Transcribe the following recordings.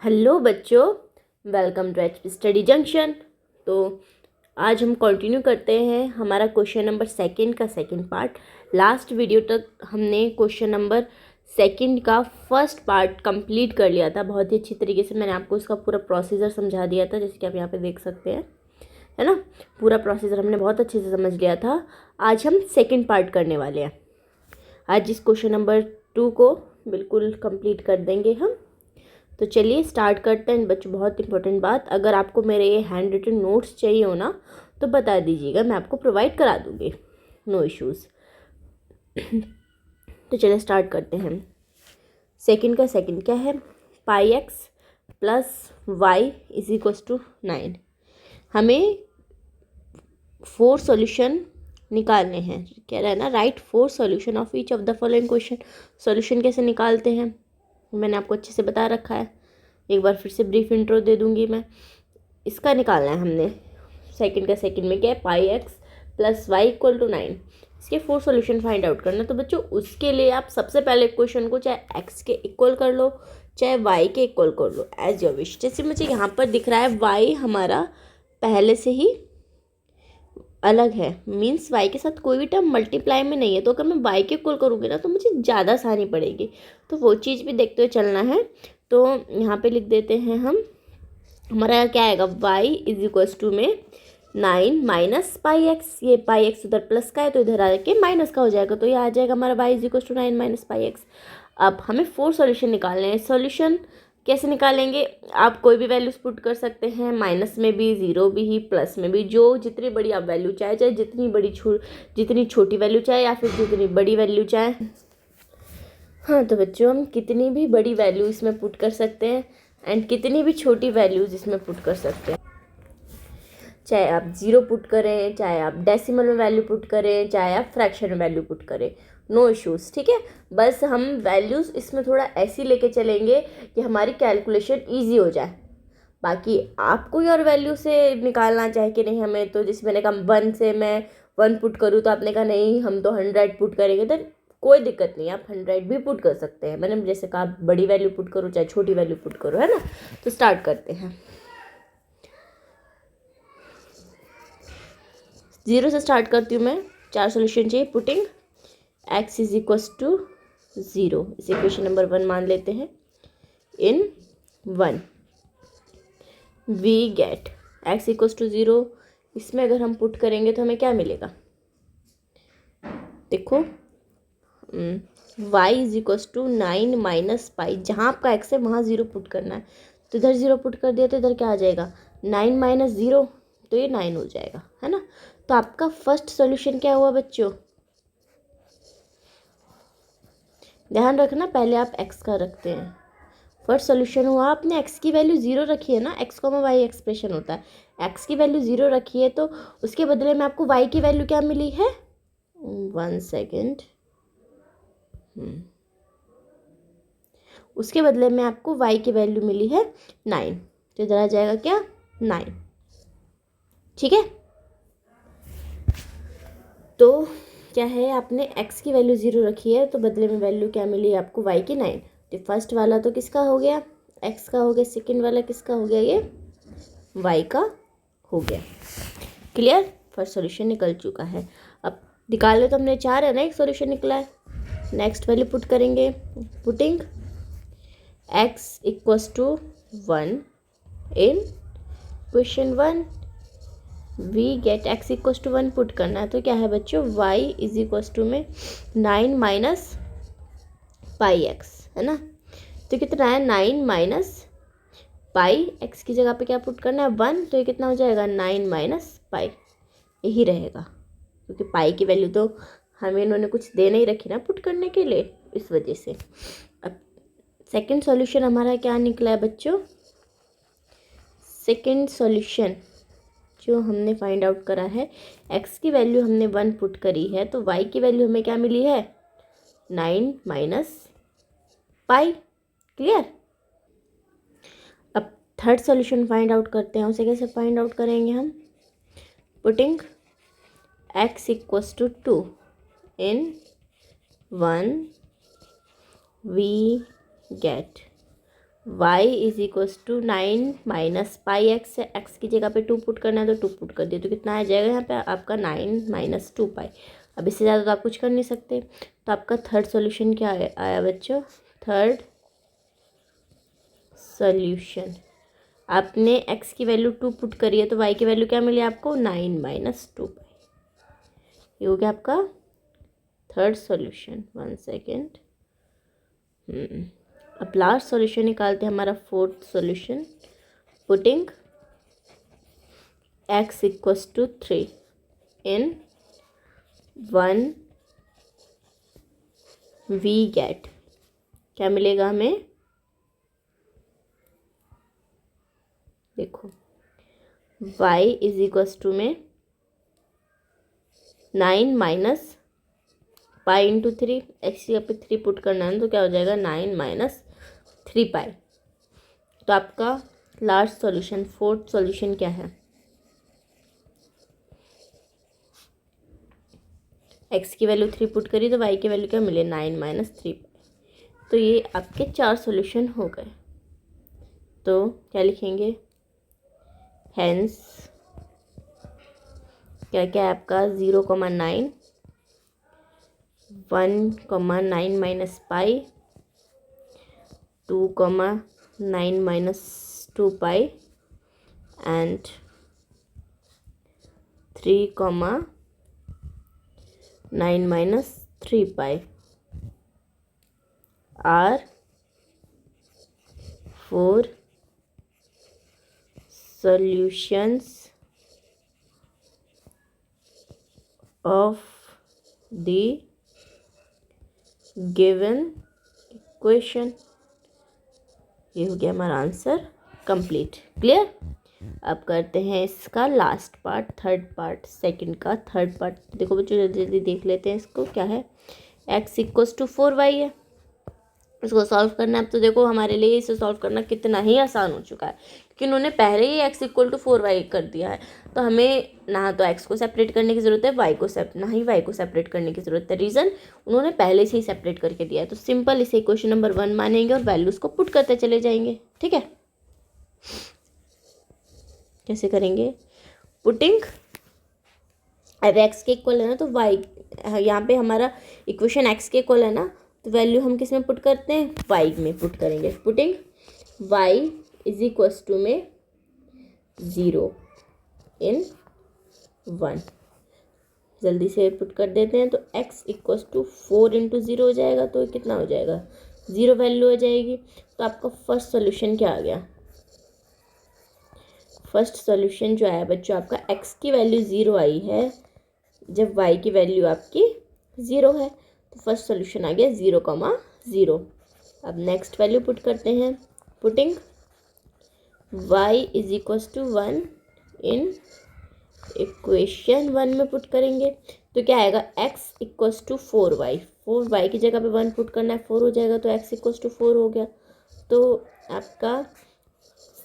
Hello बच्चों, welcome to HP study junction. तो आज हम कंटिन्यू करते हैं हमारा क्वेश्चन नंबर सेकंड का सेकंड पार्ट। लास्ट वीडियो तक हमने क्वेश्चन नंबर सेकंड का फर्स्ट पार्ट कंप्लीट कर लिया था। बहुत ही अच्छी तरीके से मैंने आपको उसका पूरा प्रोसीजर समझा दिया था, जैसे कि आप यहाँ पे देख सकते हैं, है ना। पूरा प्रोसीजर हमने बहुत अच्छे से समझ लिया था। आज हम सेकेंड पार्ट करने वाले हैं। आज इस क्वेश्चन नंबर 2 को बिल्कुल कंप्लीट कर देंगे हम। तो चलिए स्टार्ट करते हैं बच्चों। बहुत इंपॉर्टेंट बात, अगर आपको मेरे ये हैंड रिटन नोट्स चाहिए हो ना तो बता दीजिएगा, मैं आपको प्रोवाइड करा दूँगी, नो इश्यूज़। तो चलिए स्टार्ट करते हैं। सेकंड का सेकंड क्या है, pi x plus y is equals to 9। हमें 4 सॉल्यूशन निकालने हैं। कह रहा है ना, right 4 solution of each of the following question. Solution कैसे निकालते हैं मैंने आपको अच्छे से बता रखा है, एक बार फिर से ब्रीफ इंट्रो दे दूंगी मैं। इसका निकालना है हमने। सेकंड का सेकंड में क्या है, pi x plus y equal to 9। इसके 4 सॉल्यूशन फाइंड आउट करना। तो बच्चों उसके लिए आप सबसे पहले क्वेश्चन को चाहे एक्स के इक्वल कर लो चाहे वाई के इक्वल कर लो, एज योर विश। जैसे मुझे यहाँ पर दिख रहा है वाई हमारा पहले से ही अलग है, मीन्स वाई के साथ कोई भी टर्म मल्टीप्लाई में नहीं है। तो अगर मैं वाई के इक्वल करूँगी ना तो मुझे ज़्यादा आसानी पड़ेगी, तो वो चीज़ भी देखते हुए चलना है। तो यहाँ पे लिख देते हैं हम, हमारा क्या आएगा, y इज इक्वल्स टू में 9 माइनस पाई एक्स। ये पाई एक्स उधर प्लस का है तो इधर आके माइनस का हो जाएगा, तो ये आ जाएगा हमारा y is equals to 9 minus pi x. अब हमें 4 सॉल्यूशन निकालने हैं। सॉल्यूशन कैसे निकालेंगे, आप कोई भी वैल्यूज पुट कर सकते हैं, माइनस में भी, ज़ीरो भी ही, प्लस में भी, जो जितनी बड़ी आप वैल्यू चाहे, चाहे जितनी छोटी वैल्यू चाहे या फिर जितनी बड़ी वैल्यू चाहे। हाँ तो बच्चों हम कितनी भी बड़ी वैल्यू इसमें पुट कर सकते हैं एंड कितनी भी छोटी वैल्यूज इसमें पुट कर सकते हैं। चाहे आप ज़ीरो पुट करें, चाहे आप डेसिमल में वैल्यू पुट करें, चाहे आप फ्रैक्शन में वैल्यू पुट करें, नो इश्यूज़, ठीक है। बस हम वैल्यूज़ इसमें थोड़ा ऐसी लेके चलेंगे कि हमारी कैलकुलेशन ईजी हो जाए। बाकी आप कोई और वैल्यू से निकालना चाहे कि नहीं हमें, तो जैसे मैंने कहा 1 से मैं 1 पुट करूँ तो आपने कहा नहीं हम तो 100 पुट करेंगे, तो कोई दिक्कत नहीं, आप 100 भी पुट कर सकते हैं। मैंने जैसे कहा बड़ी वैल्यू पुट करो चाहे छोटी वैल्यू पुट करो, है ना। तो स्टार्ट करते हैं। 0 से स्टार्ट करती हूँ मैं। 4 सोल्यूशन चाहिए। Putting x is equals to 0, इसे इक्वेशन नंबर 1 मान लेते हैं। In 1 we get x equals to 0। इसमें अगर हम पुट करेंगे तो हमें क्या मिलेगा, देखो y is equals to 9 minus pi. जहाँ आपका x है वहाँ 0 पुट करना है, तो इधर 0 पुट कर दिया तो इधर क्या आ जाएगा, 9 माइनस 0, तो ये 9 हो जाएगा, है ना। तो आपका फर्स्ट सॉल्यूशन क्या हुआ बच्चों, ध्यान रखना पहले आप x का रखते हैं। फर्स्ट सॉल्यूशन हुआ, आपने x की वैल्यू 0 रखी है ना, x को y एक्सप्रेशन होता है, x की वैल्यू 0 रखी है तो उसके बदले में आपको y की वैल्यू क्या मिली है, 1 सेकेंड, उसके बदले में आपको y की वैल्यू मिली है 9, तो इधर आ जाएगा क्या 9, ठीक है। तो क्या है, आपने x की वैल्यू 0 रखी है तो बदले में वैल्यू क्या मिली आपको y की 9। तो फर्स्ट वाला तो किसका हो गया, x का हो गया, सेकंड वाला किसका हो गया, ये y का हो गया। क्लियर, फर्स्ट सॉल्यूशन निकल चुका है। अब निकाले तो हमने 4 है ना, एक सॉल्यूशन निकला है। नेक्स्ट वैल्यू पुट करेंगे। Putting x equals to 1 in question 1 we get x equals to 1 put करना है, तो क्या है बच्चों, y इज इक्वल्स टू में 9 माइनस पाई x, है ना। तो कितना है 9 माइनस पाई, x की जगह पे क्या पुट करना है 1, तो ये कितना हो जाएगा 9 माइनस पाई, यही रहेगा, क्योंकि पाई की वैल्यू तो हमें इन्होंने कुछ दे नहीं रखी ना पुट करने के लिए, इस वजह से। अब सेकंड सॉल्यूशन हमारा क्या निकला है बच्चों, सेकंड सॉल्यूशन जो हमने फाइंड आउट करा है, x की वैल्यू हमने 1 पुट करी है तो y की वैल्यू हमें क्या मिली है 9 माइनस पाई। क्लियर। अब थर्ड सॉल्यूशन फाइंड आउट करते हैं, उसे कैसे फाइंड आउट करेंगे हम, putting x equals to 2 in 1 we get y is equals to 9 minus pi x है, एक्स की जगह पे 2 पुट करना है तो 2 पुट कर दिया, तो कितना आ जाएगा यहाँ पे आपका 9 माइनस 2 पाई। अब इससे ज़्यादा तो आप कुछ कर नहीं सकते, तो आपका थर्ड सॉल्यूशन क्या आया बच्चों? थर्ड सॉल्यूशन, आपने x की वैल्यू 2 पुट करी है तो y की वैल्यू क्या मिली आपको? 9 माइनस 2 पाई। ये हो गया आपका थर्ड सॉल्यूशन। 1 सेकेंड। अब लास्ट सॉल्यूशन निकालते हैं, हमारा fourth solution. Putting x equals to 3 in 1 we get, क्या मिलेगा हमें? देखो y इज इक्वल्स टू में 9 माइनस पाई इंटू 3, एक्स की पे 3 पुट करना है तो क्या हो जाएगा? 9 माइनस 3 पाई। तो आपका लास्ट सॉल्यूशन, फोर्थ सॉल्यूशन क्या है? एक्स की वैल्यू 3 पुट करी तो वाई की वैल्यू क्या मिले? 9 माइनस 3 पाई। तो ये आपके 4 सॉल्यूशन हो गए। तो क्या लिखेंगे? हेंस क्या क्या है आपका? 0,9, 1,9 minus pi, 2,9 minus 2 pi and 3,9 minus 3 pi are 4 solutions of the given equation। ये हो गया हमारा आंसर कंप्लीट। क्लियर? अब करते हैं इसका last part, third part, second का थर्ड पार्ट। देखो बच्चों जल्दी जल्दी देख लेते हैं इसको। क्या है? x इक्वल्स टू 4y है, इसको सॉल्व करना है। अब तो देखो हमारे लिए इसे सॉल्व करना कितना ही आसान हो चुका है, क्योंकि उन्होंने पहले ही x इक्वल टू 4y कर दिया है। तो हमें ना तो x को सेपरेट करने की ज़रूरत है, ना ही y को सेपरेट करने की ज़रूरत है। रीज़न, उन्होंने पहले से ही सेपरेट करके दिया है। तो सिंपल इसे इक्वेशन नंबर 1 मानेंगे और वैल्यूज़ को पुट करते चले जाएंगे। ठीक है? कैसे करेंगे? पुटिंग, अब x के इक्वल है ना तो y, यहाँ पे हमारा इक्वेशन x के इक्वल है ना, तो वैल्यू हम किस में पुट करते हैं? y में पुट करेंगे। Putting y is equals to में 0 इन 1, जल्दी से पुट कर देते हैं। तो x इक्वल्स टू 4 इंटू 0 हो जाएगा, तो कितना हो जाएगा? 0 वैल्यू हो जाएगी। तो आपका फर्स्ट सॉल्यूशन क्या आ गया? फर्स्ट सॉल्यूशन जो आया बच्चों आपका, x की वैल्यू 0 आई है जब y की वैल्यू आपकी 0 है, तो फर्स्ट सॉल्यूशन आ गया 0,0। अब नेक्स्ट वैल्यू पुट करते हैं। Putting y is equals to 1 in equation 1 में पुट करेंगे, तो क्या आएगा? x equals to 4y, 4y की जगह पे 1 पुट करना है, 4 हो जाएगा, तो x इक्वल्स टू 4 हो गया। तो आपका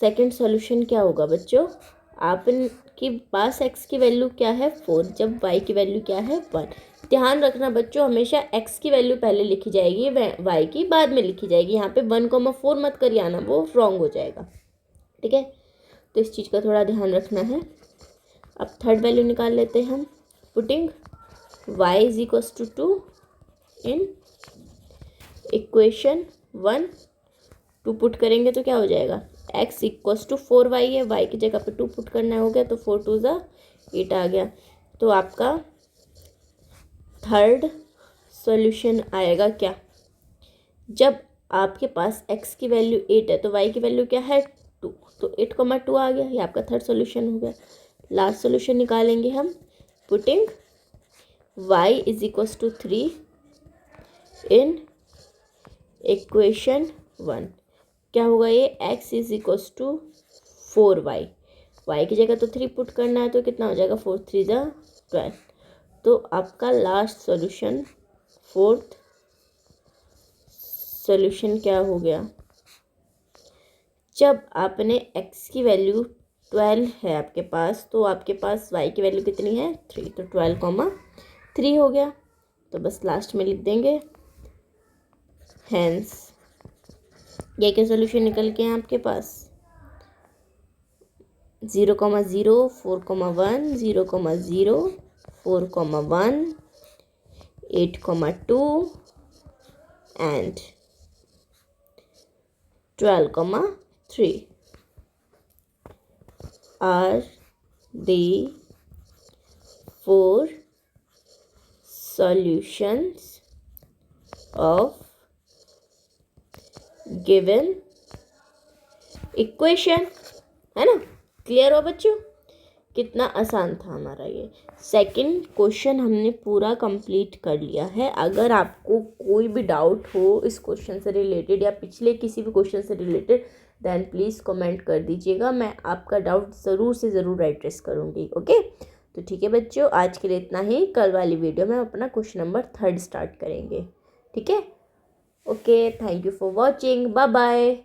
सेकेंड सॉल्यूशन क्या होगा बच्चों? आपके पास x की वैल्यू क्या है? 4, जब y की वैल्यू क्या है? 1। ध्यान रखना बच्चों, हमेशा x की वैल्यू पहले लिखी जाएगी, y की बाद में लिखी जाएगी। यहाँ पे 1,4 मत करिए आना, वो रॉन्ग हो जाएगा। ठीक है? तो इस चीज़ का थोड़ा ध्यान रखना है। अब थर्ड वैल्यू निकाल लेते हैं हम। Putting y is equals to 2 in equation 1, 2 put करेंगे तो क्या हो जाएगा? x इक्वल्स टू 4y है, y की जगह पे 2 पुट करना हो गया, तो 4 2 ज़ा 8 आ गया। तो आपका थर्ड सॉल्यूशन आएगा क्या? जब आपके पास x की वैल्यू 8 है तो y की वैल्यू क्या है? 2, तो 8,2 आ गया। ये आपका थर्ड सॉल्यूशन हो गया। लास्ट सॉल्यूशन निकालेंगे हम। Putting y is equals to 3 in equation 1, क्या होगा ये? x is equals to 4y, y की जगह तो 3 पुट करना है, तो कितना हो जाएगा? 4 3 ज़ा 12। तो आपका लास्ट सॉल्यूशन, फोर्थ सॉल्यूशन क्या हो गया? जब आपने x की वैल्यू 12 है आपके पास, तो आपके पास y की वैल्यू कितनी है? 3, तो 12,3 हो गया। तो बस लास्ट में लिख देंगे हेंस ये क्या सोल्यूशन निकल के हैं आपके पास? 0,0, 4,1, 0,0, 4,1, 8,2 and 12,3 are the 4 solutions of given equation. है ना? क्लियर हो बच्चों? कितना आसान था हमारा ये सेकंड क्वेश्चन, हमने पूरा कंप्लीट कर लिया है। अगर आपको कोई भी डाउट हो इस क्वेश्चन से रिलेटेड या पिछले किसी भी क्वेश्चन से रिलेटेड, देन प्लीज़ कमेंट कर दीजिएगा, मैं आपका डाउट ज़रूर से ज़रूर एड्रेस करूँगी। ओके, तो ठीक है बच्चों, आज के लिए इतना ही। कल वाली वीडियो में अपना क्वेश्चन नंबर 3 स्टार्ट करेंगे। ठीक है? Okay, thank you for watching, bye bye.